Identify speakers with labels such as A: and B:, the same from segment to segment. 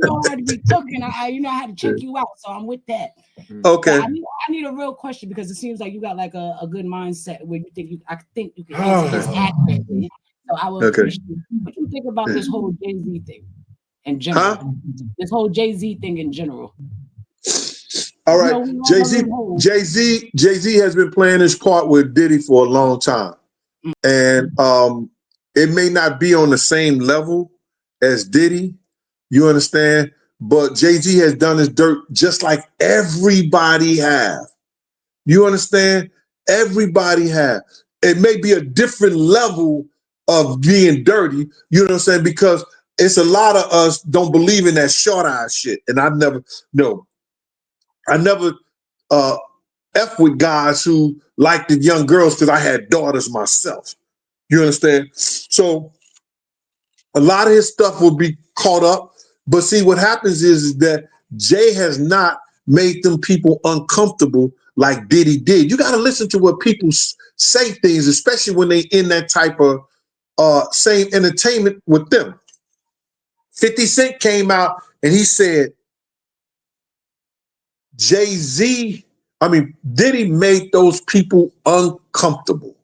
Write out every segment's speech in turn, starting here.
A: you know how to be cooking. I had to check you out, so I'm with that.
B: Okay.
A: I need a real question because it seems like you got like a good mindset where I think you can answer this accurately. So I would appreciate what you think about this whole Jay Z thing in general.
B: Huh?
A: This whole Jay Z thing in general.
B: All right, Jay Z has been playing his part with Diddy for a long time, and it may not be on the same level as Diddy. You understand? But Jay Z has done his dirt just like everybody have. You understand? Everybody have. It may be a different level of being dirty. You know what I'm saying? Because it's a lot of us don't believe in that short eye shit, and I never F with guys who like the young girls because I had daughters myself. You understand? So a lot of his stuff will be caught up. But see, what happens is that Jay has not made them people uncomfortable like Diddy did. You got to listen to what people say things, especially when they in that type of same entertainment with them. 50 Cent came out and he said, Diddy made those people uncomfortable.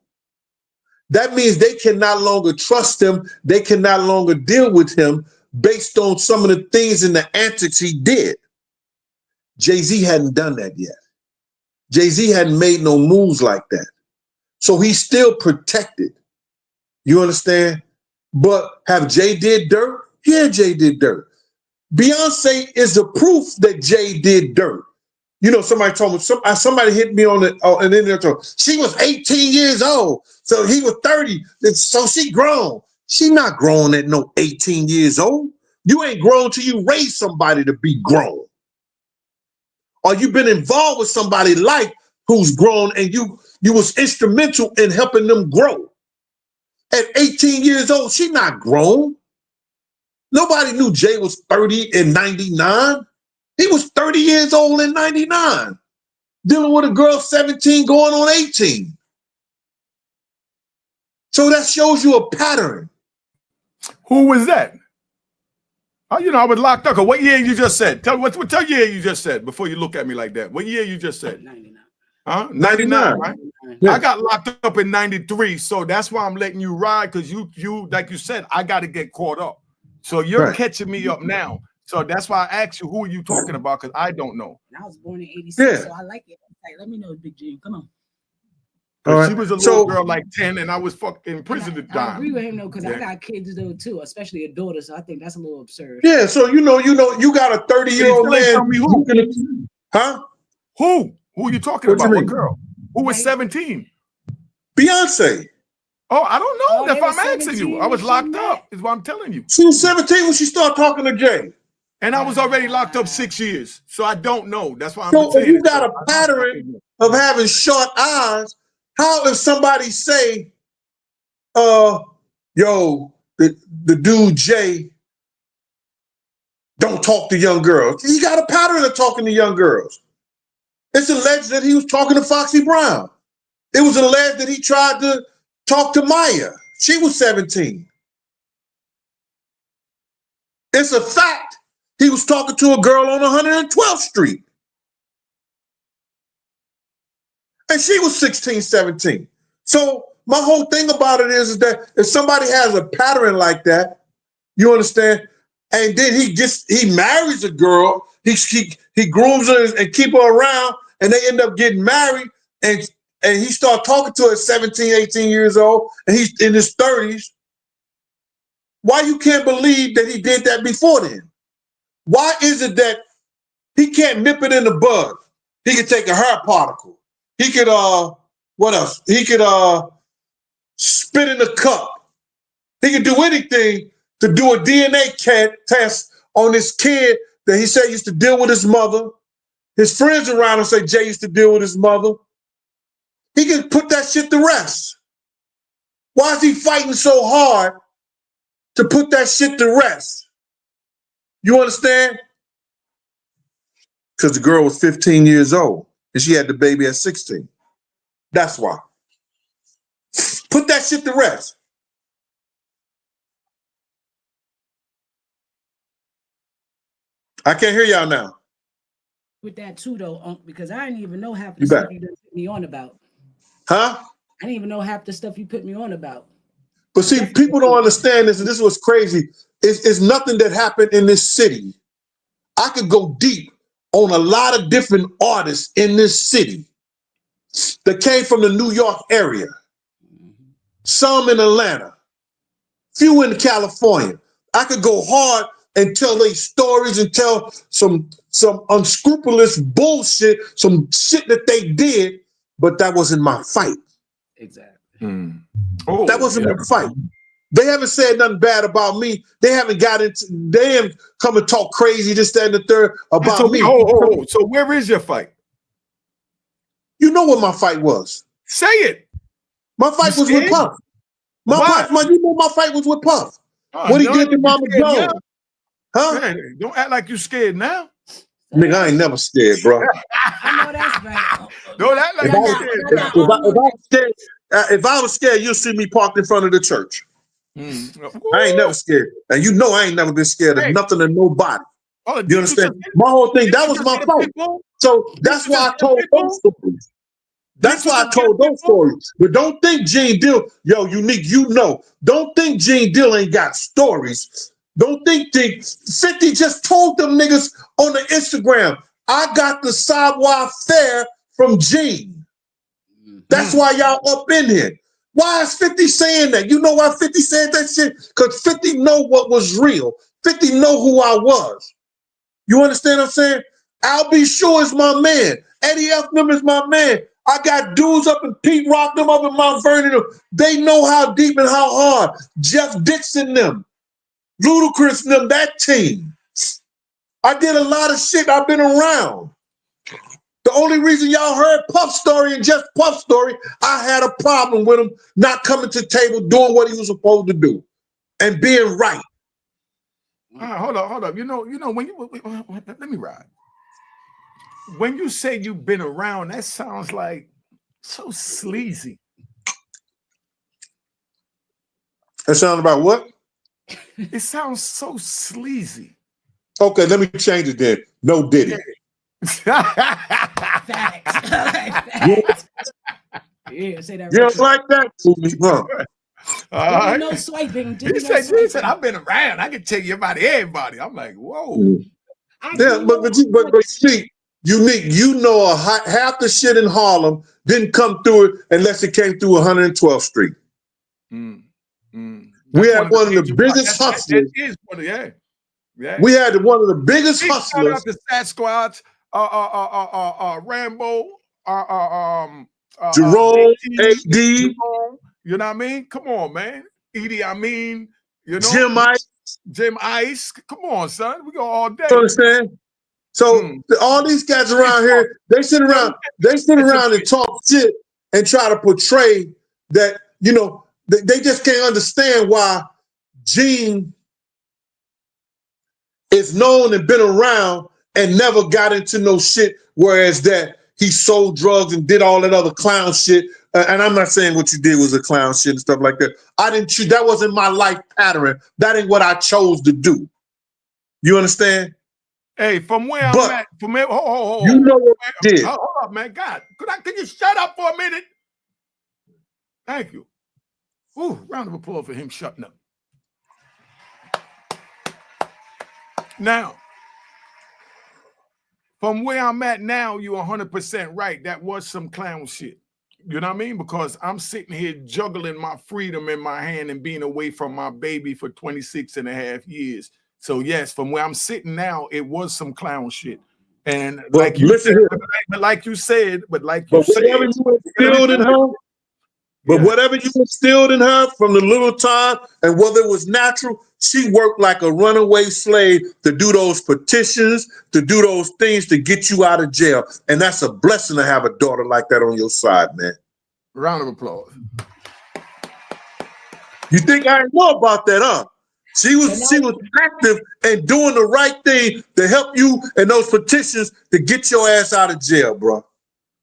B: That means they can no longer trust him. They can no longer deal with him based on some of the things and the antics he did. Jay Z hadn't done that yet. Jay Z hadn't made no moves like that. So he's still protected. You understand? But have Jay did dirt? Yeah, Jay did dirt. Beyonce is the proof that Jay did dirt. You know, somebody told me, somebody hit me on an internet. She was 18 years old, so he was 30, so she grown. She not grown at no 18 years old. You ain't grown till you raise somebody to be grown. Or you've been involved with somebody like who's grown and you was instrumental in helping them grow. At 18 years old, she not grown. Nobody knew Jay was 30 in 99. He was 30 years old in 99. Dealing with a girl 17 going on 18. So that shows you a pattern.
C: Who was that? Oh, I was locked up. What year you just said? Tell year you just said before you look at me like that. What year you just said?
A: 99.
C: Huh? 99, right?
A: Yeah.
C: I got locked up in 93, so that's why I'm letting you ride, because you like you said, I got to get caught up. So you're catching me up now. So that's why I asked you, who are you talking about? Because I don't know.
A: And I was born in 86, so I like it. Like, let me know, Big G. Come on.
C: Right. She was a little girl like 10, and I was fucking in prison at the time.
A: I agree with him though, because I got kids though too, especially a daughter. So I think that's a little absurd.
B: Yeah, so you got a 30-year-old man. Huh?
C: Who are you talking about? What girl? Who was 17?
B: Beyonce.
C: Oh, I don't know. That's why I'm asking you. I was locked up, is what I'm telling you.
B: She was 17 when she started talking to Jay.
C: And I was already locked up 6 years. So I don't know. That's why I'm saying.
B: So if you got a pattern of having short eyes, how if somebody say, the dude Jay don't talk to young girls. He got a pattern of talking to young girls. It's alleged that he was talking to Foxy Brown. It was alleged that he tried to talk to Maya. She was 17. It's a fact he was talking to a girl on 112th Street. And she was 16, 17. So my whole thing about it is that if somebody has a pattern like that, you understand, and then he marries a girl, he grooms her and keep her around, and they end up getting married, and he start talking to her at 17, 18 years old, and he's in his 30s. Why you can't believe that he did that before then? Why is it that he can't nip it in the bud? He could take a hair particle. He could what else? He could spit in a cup. He could do anything to do a DNA test on this kid that he said used to deal with his mother. His friends around him say Jay used to deal with his mother. He can put that shit to rest. Why is he fighting so hard to put that shit to rest? You understand? Because the girl was 15 years old and she had the baby at 16. That's why. Put that shit to rest. I can't hear y'all now.
A: With that too, though, because I didn't even know half the stuff you done put me on about.
B: Huh?
A: I didn't even know half the stuff you put me on about.
B: But see, people don't understand this, and this was crazy. It's nothing that happened in this city. I could go deep on a lot of different artists in this city that came from the New York area. Some in Atlanta, few in California. I could go hard and tell their stories and tell some unscrupulous bullshit, some shit that they did, but that wasn't my fight.
A: Exactly.
C: Oh,
B: that wasn't my fight. They haven't said nothing bad about me. They haven't they haven't come and talk crazy, this, that, and the third about me.
C: So where is your fight?
B: You know what my fight was.
C: Say it.
B: My fight was with Puff. You know my fight was with Puff. What he did to Mama Jones. Huh?
C: Man, don't act like you scared now.
B: Nigga, I ain't never scared, bro.
A: I know that's right.
C: Don't act like you
B: scared. If I was scared, you'll see me parked in front of the church. I ain't never scared. And you know I ain't never been scared of nothing and nobody. You understand? My whole thing, that was my fight. So that's why I told those stories. That's why I told those stories. But don't think Gene Deal, Unique, don't think Gene Deal ain't got stories. Don't think 50 just told them niggas on the Instagram, I got the sidewalk fair from Gene. That's why y'all up in here. Why is 50 saying that? You know why 50 said that shit? Because 50 know what was real. 50 know who I was. You understand what I'm saying? I'll be sure is my man. Eddie F. them is my man. I got dudes up in Pete Rock, them up in Mount Vernon. They know how deep and how hard. Jeff Dixon them. Ludacris them, that team. I did a lot of shit. I've been around. The only reason y'all heard Puff's story and just Puff's story, I had a problem with him not coming to the table, doing what he was supposed to do, and being right.
C: Hold up. You know, when you let me ride. When you say you've been around, that sounds like so sleazy.
B: That sound about what?
C: It sounds so sleazy.
B: Okay, let me change it then. No Diddy.
A: Facts. Yeah, say that.
B: You don't like that?
A: No swiping.
C: He said, I've been around. I can tell you about everybody. I'm like, whoa.
B: Yeah, but Unique, you know half the shit in Harlem didn't come through it unless it came through 112th Street. We had one of the biggest hustlers. We had one of the biggest hustlers.
C: Shout out to Sasquatch, Rambo,
B: Jerome, AD.
C: You know what I mean? Come on, man. Edie, Jim Ice. Come on, son. We go all day.
B: You understand? So all these guys around here, they sit around and talk shit and try to portray that, they just can't understand why Gene is known and been around and never got into no shit, whereas that he sold drugs and did all that other clown shit. And I'm not saying what you did was a clown shit and stuff like that. That wasn't my life pattern. That ain't what I chose to do. You understand?
C: Hey, from where I'm at, you
B: know what I did.
C: Hold up, man. God, can you shut up for a minute? Thank you. Ooh, round of applause for him shutting up. Now, from where I'm at now, you're 100% right. That was some clown shit. You know what I mean? Because I'm sitting here juggling my freedom in my hand and being away from my baby for 26 and a half years. So yes, from where I'm sitting now, it was some clown shit. And whatever you instilled
B: in her from the little time, and whether it was natural, she worked like a runaway slave to do those petitions, to do those things to get you out of jail. And that's a blessing to have a daughter like that on your side, man.
C: Round of applause.
B: You think I didn't know about that, huh? She was active and doing the right thing to help you in those petitions to get your ass out of jail, bro.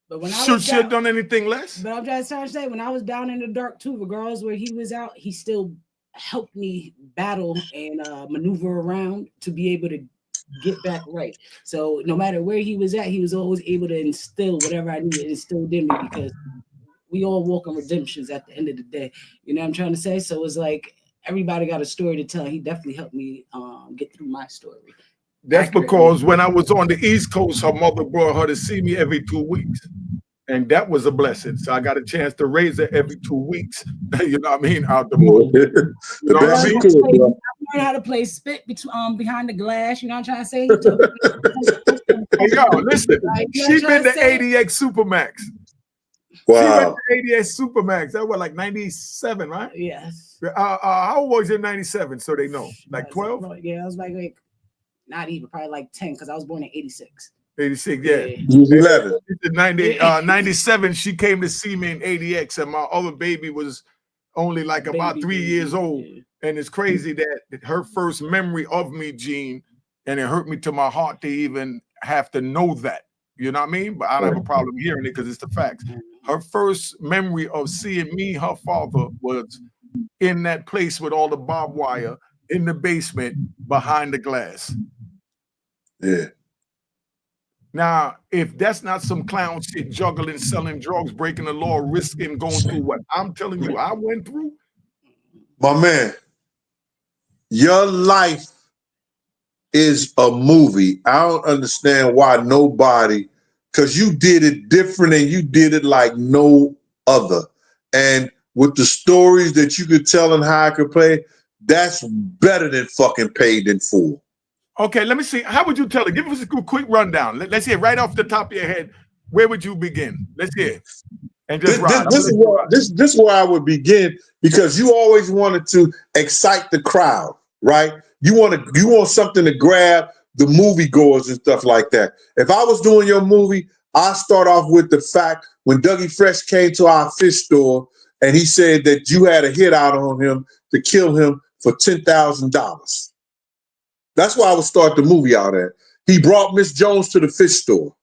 A: But when
C: should she have done anything less?
A: But I'm just trying to say, when I was down in the dark too, regardless where he was out, he still helped me battle and maneuver around to be able to get back right. So no matter where he was at, he was always able to instill whatever I needed instilled in me because we all walk in redemptions at the end of the day. You know what I'm trying to say? So it's like everybody got a story to tell. He definitely helped me get through my story.
C: That's because when I was on the East Coast, her mother brought her to see me every 2 weeks. And that was a blessing. So I got a chance to raise her every 2 weeks. You know what I mean? Out the move. You know what I mean?
A: I learned how to play spit behind the glass. You know what I'm trying to say?
C: Hey, yo, listen. She been to 80X Supermax.
B: Wow.
C: She went to 80X Supermax. That was like 97, right?
A: Yes.
C: How old was you in 97? So they know. Like 12?
A: Yeah, I was like not even, probably like 10 because I was born in 86.
C: 86, yeah.
B: You was 11.
C: 97, she came to see me in 80X, and my other baby was only like about 3 years old. Yeah. And it's crazy that her first memory of me, Gene, and it hurt me to my heart to even have to know that. You know what I mean? But I don't have a problem hearing it because it's the facts. Her first memory of seeing me, her father, was in that place with all the barbed wire in the basement behind the glass.
B: Yeah.
C: Now, if that's not some clown shit, juggling, selling drugs, breaking the law, risking going through what I'm telling you I went through.
B: My man, your life is a movie. I don't understand why nobody, because you did it different and you did it like no other. And with the stories that you could tell and how I could play, that's better than fucking Paid in Full.
C: Okay, let me see. How would you tell it? Give us a quick rundown. Let's hear right off the top of your head. Where would you begin? Let's hear. And just
B: this is where I would begin, because you always wanted to excite the crowd, right? You want something to grab the moviegoers and stuff like that. If I was doing your movie, I start off with the fact when Dougie Fresh came to our fish store and he said that you had a hit out on him to kill him for $10,000. That's why I would start the movie out at. He brought Miss Jones to the fish store.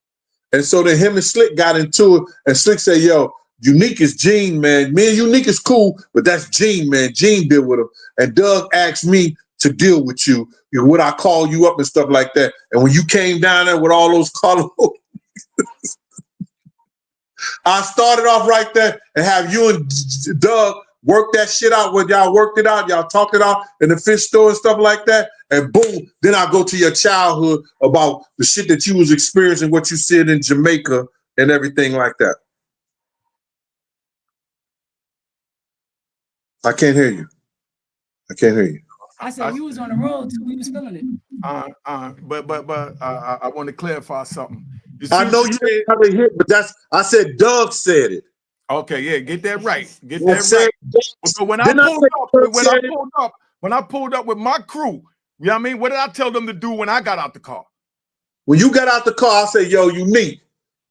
B: And so then him and Slick got into it, and Slick said, yo, Unique is Gene, man. Me and Unique is cool, but that's Gene, man. Gene deal with him. And Doug asked me to deal with you. Would I call you up and stuff like that? And when you came down there with all those colorful, I started off right there and have you and Doug work that shit out. When y'all worked it out, y'all talked it out in the fish store and stuff like that. And boom, then I go to your childhood about the shit that you was experiencing, what you said in Jamaica and everything like that. I can't hear you. I can't hear you.
A: I said you was on the road too. We was feeling it.
C: But I want to clarify something.
B: I know you didn't have a hit, but I said Doug said it.
C: Okay, yeah, get that right. Get that right. So when I pulled up with my crew, you know what I mean? What did I tell them to do when I got out the car?
B: When you got out the car, I said, yo, Unique.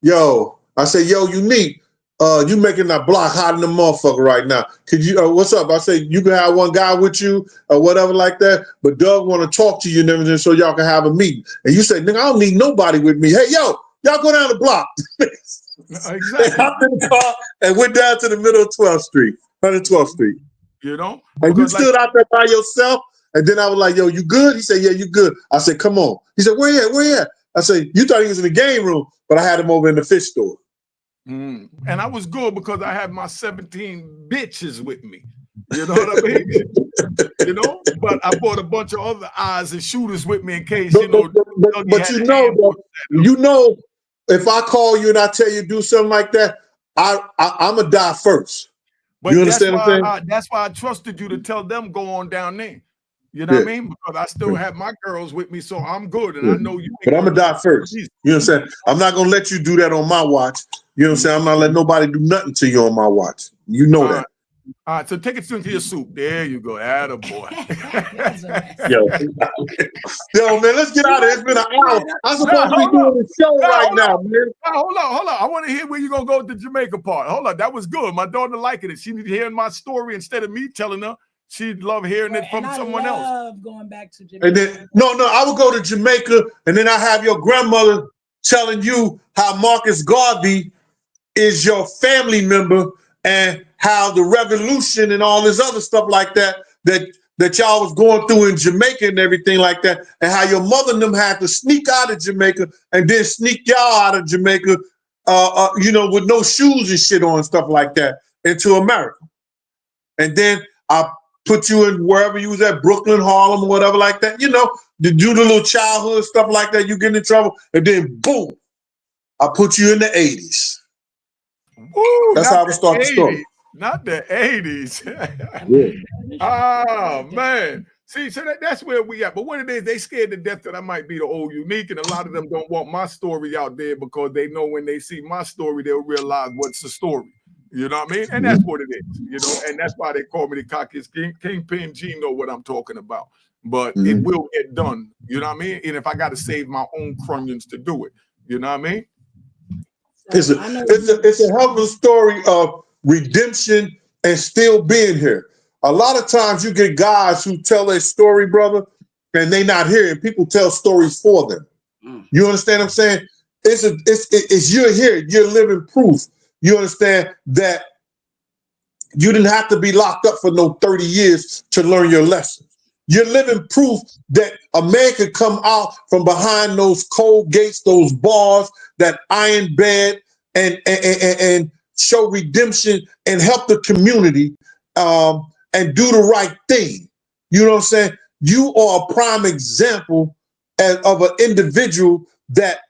B: I said, Unique. You making that block hot in the motherfucker right now. Could you, what's up? I said, you can have one guy with you or whatever like that, but Doug want to talk to you and everything so y'all can have a meeting. And you said, nigga, I don't need nobody with me. Hey, yo, y'all go down the block.
C: Exactly.
B: And hopped in the car and went down to the middle of 12th Street, 112th Street.
C: You know?
B: And you stood out there by yourself. And then I was like, yo, you good? He said, yeah, you good. I said, come on. He said, where you at? Where you at? I said, you thought he was in the game room, but I had him over in the fish store.
C: And I was good because I had my 17 bitches with me. You know what I mean? You know? But I brought a bunch of other eyes and shooters with me in case,
B: But if I call you and I tell you to do something like that, I'm going to die first.
C: But you understand what I'm saying? That's why I trusted you to tell them go on down there. You know what I mean? Because I still have my girls with me, so I'm good. And I know you.
B: But I'm going to die first. You know what I'm saying? I'm not going to let you do that on my watch. You know what I'm saying? I'm not letting nobody do nothing to you on my watch. You know that.
C: All right, so take it into your soup. There you go. Attaboy.
B: Yo, man, let's get out of here. It's been an hour. I'm supposed to be doing the show right now, man.
C: Hold on. I want to hear where you're going to go with the Jamaica part. Hold on. That was good. My daughter liking it. She needed hearing my story instead of me telling her. She'd love hearing it from someone else.
A: I love going back to Jamaica.
B: And then, no, I would go to Jamaica, and then I have your grandmother telling you how Marcus Garvey is your family member and how the revolution and all this other stuff like that that y'all was going through in Jamaica and everything like that, and how your mother and them had to sneak out of Jamaica and then sneak y'all out of Jamaica, with no shoes and shit on and stuff like that into America. And then I put you in wherever you was at, Brooklyn, Harlem, or whatever like that, to do the little childhood stuff like that, you get in trouble, and then boom, I put you in the 80s.
C: Woo,
B: That's how I would start the story.
C: Not the 80s.
B: Yeah.
C: Oh, man. See, so that's where we at. But what it is, they scared to death that I might be the old unique, and a lot of them don't want my story out there because they know when they see my story, they'll realize what's the story. You know what I mean? And that's what it is, and that's why they call me the cockiest kingpin. G know what I'm talking about. But it will get done, you know what I mean? And if I got to save my own crunions to do it, you know what I mean?
B: It's a hell of a story of redemption and still being here. A lot of times you get guys who tell their story, brother, and they not here, and people tell stories for them. You understand what I'm saying? It's you're here, you're living proof. You understand that you didn't have to be locked up for no 30 years to learn your lesson. You're living proof that a man could come out from behind those cold gates, those bars, that iron bed, and show redemption and help the community and do the right thing. You know what I'm saying? You are a prime example of an individual that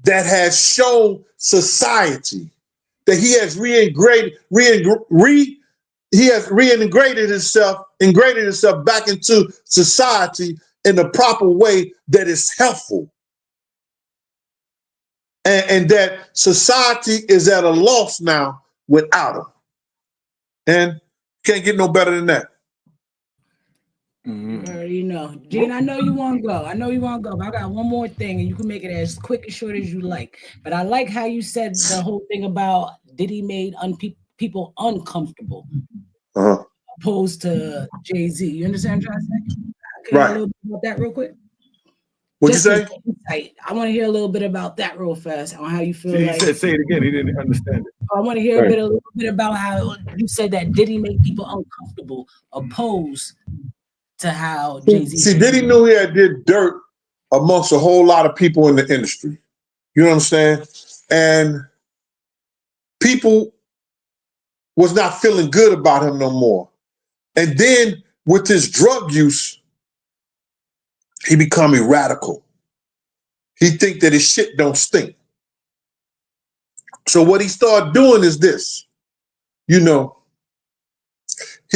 B: has shown society that he has reintegrated himself back into society in a proper way that is helpful. And that society is at a loss now without him. And can't get no better than that.
A: You already know. Gene, I know you want to go. But I got one more thing, and you can make it as quick and short as you like. But I like how you said the whole thing about Diddy made people uncomfortable, opposed to Jay Z. You understand what I'm trying to say? Can I hear a little bit about that real quick?
B: What'd you say?
A: I want to hear a little bit about that real fast on how you feel.
C: He said, say it again. He didn't understand it.
A: I want to hear a little bit about how you said that Diddy made people uncomfortable, opposed to how Jay Z.
B: See, Diddy knew he had did dirt amongst a whole lot of people in the industry. You know what I'm saying? And people was not feeling good about him no more. And then with his drug use, he become a radical. He think that his shit don't stink. So what he started doing is this. He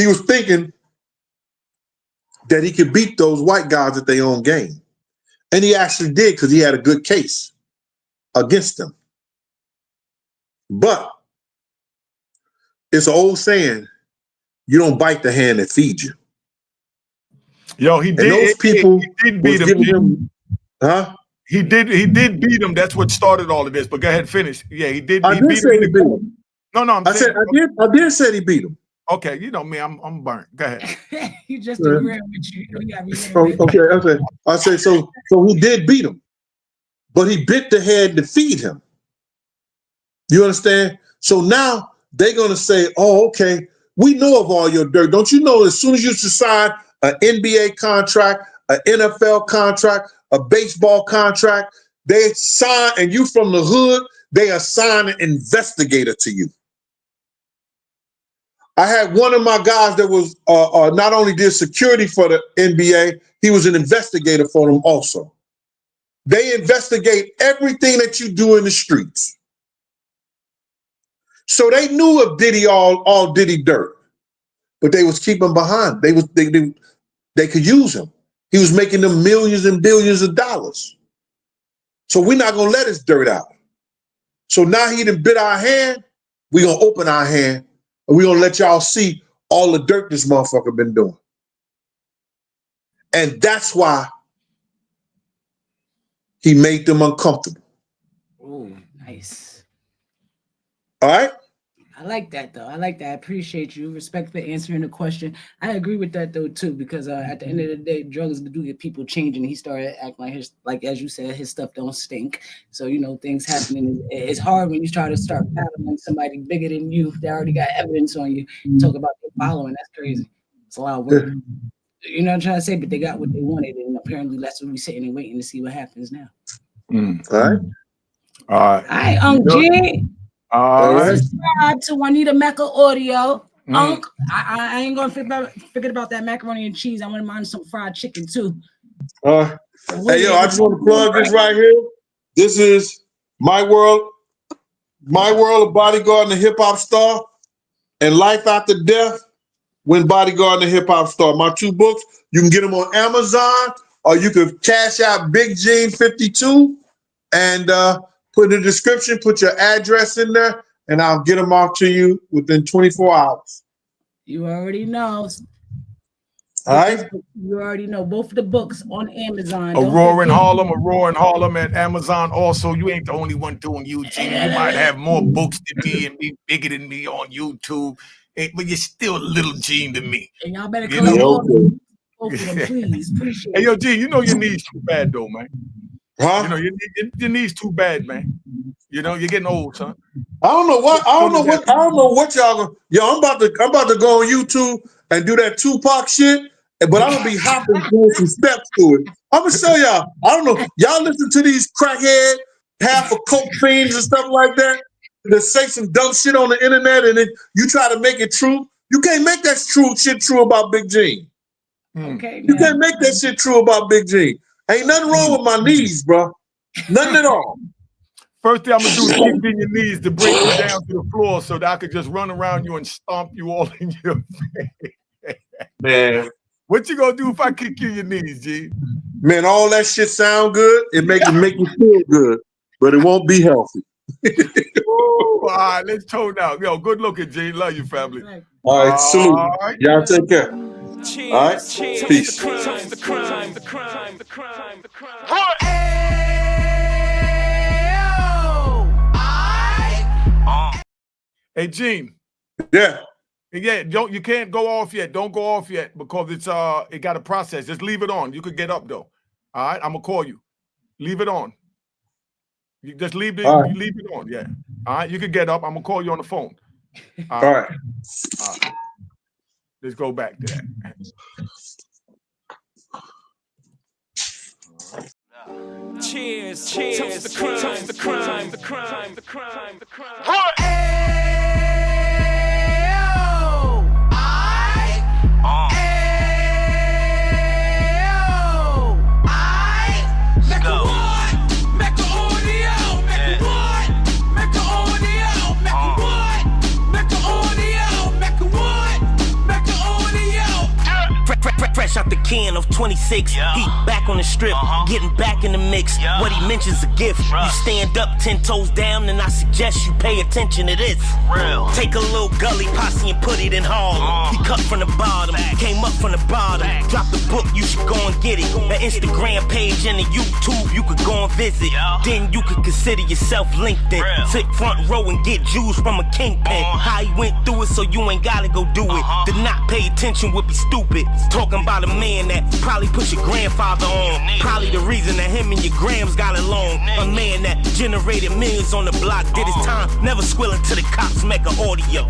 B: was thinking that he could beat those white guys at their own game. And he actually did, because he had a good case against them. But it's an old saying, you don't bite the hand that feeds you.
C: Yo, he did.
B: And those people
C: he did beat him.
B: Huh?
C: He did beat him. That's what started all of this. But go ahead, finish. Yeah, he did.
B: I did say he beat him.
C: No,
B: I did say he beat him.
C: Okay, you know me, I'm burnt. Go ahead.
A: You just agreeing with you.
B: Okay. I say so he did beat him, but he bit the head to feed him. You understand? So now they're gonna say, "Oh, okay, we know of all your dirt. Don't you know? As soon as you sign an NBA contract, an NFL contract, a baseball contract, they sign, and you from the hood, they assign an investigator to you." I had one of my guys that was not only did security for the NBA, he was an investigator for them also. They investigate everything that you do in the streets. So they knew of Diddy, all Diddy dirt, but they was keeping behind. They could use him. He was making them millions and billions of dollars. So we're not gonna let his dirt out. So now he done bit our hand. We're gonna open our hand. And we're gonna let y'all see all the dirt this motherfucker been doing. And that's why he made them uncomfortable.
A: Oh, nice.
B: All right?
A: I like that, though. I like that. I appreciate you. Respect for answering the question. I agree with that, though, too, because at the end of the day, drugs do get people changing. He started acting like as you said, his stuff don't stink. So, things happening. It's hard when you try to start battling somebody bigger than you that already got evidence on you. Talk about their following. That's crazy. It's a lot of work. You know what I'm trying to say? But they got what they wanted, and apparently that's what we're sitting and waiting to see what happens now.
B: All right.
C: All right.
A: All right, G.
C: All right.
A: Subscribe to Juanita Mecca Audio. I ain't gonna forget about that macaroni and cheese. I want to mind some fried chicken too.
B: Hey, yo, I just want to plug this right here. This is My World of Bodyguard and the Hip Hop Star, and Life After Death, When Bodyguard and the Hip Hop Star. My 2 books. You can get them on Amazon, or you can cash out Big Gene 52 and put in the description, put your address in there, and I'll get them out to you within 24 hours.
A: You already know.
B: All right.
A: You already know both of the books on Amazon.
C: Aurora and Harlem at Amazon. Also, you ain't the only one doing YouTube. You might have more books than me and be bigger than me on YouTube, but you're still a little Gene to me.
A: And y'all better come both of them, please. Appreciate
C: Hey, yo, Gene, you know your knees too bad though, man.
B: Huh?
C: You know your knees too bad, man. You know you're getting old, son.
B: I don't know what y'all gonna. Yo, I'm about to go on YouTube and do that Tupac shit, but I'm gonna be hopping doing some steps to it. I'm gonna show y'all. I don't know. Y'all listen to these crackhead, half of coke fiends and stuff like that that say some dumb shit on the internet, and then you try to make it true. You can't make that shit true about Big Gene.
A: Okay.
B: You can't make that shit true about Big Gene. Ain't nothing wrong with my knees, bro. Nothing at all.
C: First thing I'm gonna do is kick in your knees to bring you down to the floor so that I could just run around you and stomp you all in your face.
B: Man.
C: What you gonna do if I kick you in your knees, G?
B: Man, all that shit sound good. It make you feel good, but it won't be healthy.
C: All right, let's tone out. Yo, good looking, G. Love you, family.
B: All right, salute. All right. Y'all take care.
D: Cheers,
B: all right,
D: cheers.
B: peace.
D: The crime.
C: Hey, Gene.
B: Yeah.
C: Yeah, you can't go off yet. Don't go off yet because it got a process. Just leave it on. You could get up though. All right, I'm gonna call you. Leave it on. You just leave it.
B: Right.
C: You leave it on. Yeah. All right, you could get up. I'm gonna call you on the phone.
B: All right.
C: All right. Let's go back to that.
D: Cheers. The crime.
E: Fresh out the can of 26,
F: yeah.
E: He back on the strip, getting back in the mix.
F: Yeah.
E: What he mentions a gift.
F: Bruh.
E: You stand up 10 toes down, and I suggest you pay attention to this.
F: Real.
E: Take a little gully posse and put it in Harlem. He cut from the bottom, came up from the bottom. Drop the book, you should go and get it. The Instagram page and the YouTube, you could go and visit.
F: Yeah.
E: Then you could consider yourself LinkedIn.
F: Real.
E: Sit front row and get Jews from a kingpin. How he went through it, so you ain't gotta go do it. To not pay attention would be stupid. Talking about a man that probably put your grandfather on. Probably the reason that him and your grams got along. A man that generated millions on the block, did his time, never squilling to the cops, make an audio.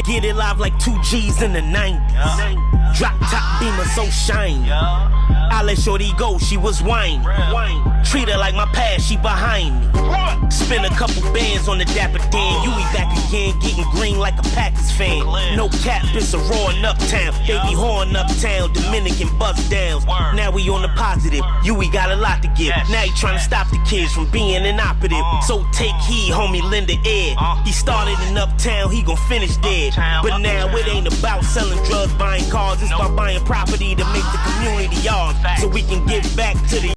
E: Get it live like 2 G's in the 90s. Drop top beamer so shiny. I let shorty go, she was whining. Treat her like my past, she behind me. Spend a couple bands on the Dapper Dan. You be back again, getting green like a Packers fan. No cap, it's a roaring uptown. They be horn uptown, Dominican bust downs. Now we on the positive, we got a lot to give. Now he trying to stop the kids from being inoperative. So take heed, homie, lend a ear. He started in uptown, he gon' finish dead. But now it ain't about selling drugs, buying cars. It's about buying property to make the community ours, so we can give back to the